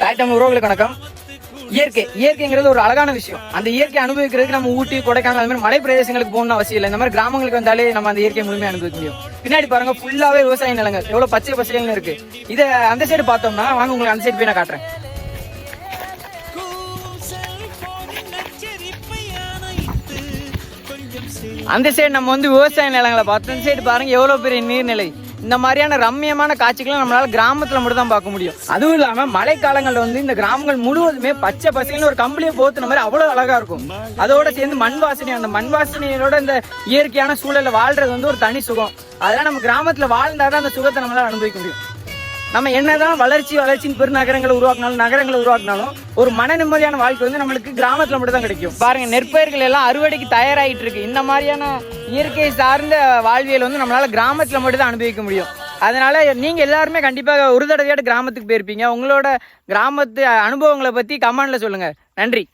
தாய் தமிழ் உறவுகளுக்கு வணக்கம். இயற்கைங்கிறது ஒரு அழகான விஷயம். அந்த இயற்கை அனுபவிக்கிறதுக்கு நம்ம ஊட்டி, கொடைக்கானல் அது மாதிரி மலை பிரதேசங்களுக்கு போகணும்னு அவசியம் இல்லை. இந்த மாதிரி கிராமங்களுக்கு வந்தாலே நம்ம அந்த இயற்கை முழுமையாக அனுபவிக்க முடியும். பின்னாடி பாருங்க, ஃபுல்லாவே விவசாய நிலங்கள், எவ்வளவு பச்சை பசைகள்னு இருக்கு. இதை அந்த சைடு பார்த்தோம்னா வாங்க, உங்களுக்கு அந்த சைடு போய் நான் காட்டுறேன். அந்த சைடு நம்ம விவசாய நிலங்களை பார்த்தோம். இந்த சைடு பாருங்க எவ்வளவு பெரிய நீர்நிலை. இந்த மாதிரியான ரம்மியமான காட்சிகளை நம்மளால கிராமத்துல மட்டும் தான் பார்க்க முடியும். அதுவும் இல்லாம மழை காலங்கள்ல இந்த கிராமங்கள் முழுவதுமே பச்சை பசைன்னு ஒரு கம்பளியை போத்துன மாதிரி அவ்வளவு அழகா இருக்கும். அதோட சேர்ந்து மண் வாசனை, அந்த மண் வாசனையோட இந்த இயற்கையான சூழல வாழ்றது ஒரு தனி சுகம். அதெல்லாம் நம்ம கிராமத்துல வாழ்ந்தாதான் அந்த சுகத்தை நம்மளால அனுபவிக்க முடியும். நம்ம என்னதான் வளர்ச்சின்னு பெருநகரங்களை உருவாக்கினாலும் ஒரு மன நிம்மதியான வாழ்க்கை நம்மளுக்கு கிராமத்துல மட்டும் தான் கிடைக்கும். பாருங்க, நெற்பயிர்கள் எல்லாம் அறுவடைக்கு தயாராகிட்டு இருக்கு. இந்த மாதிரியான இயற்கை சார்ந்த வாழ்வியல் நம்மளால கிராமத்துல மட்டும் தான் அனுபவிக்க முடியும். அதனால நீங்க எல்லாருமே கண்டிப்பாக ஒரு தடவையாட்டு கிராமத்துக்கு போயிருப்பீங்க. உங்களோட கிராமத்து அனுபவங்களை பத்தி கமெண்ட்ல சொல்லுங்க. நன்றி.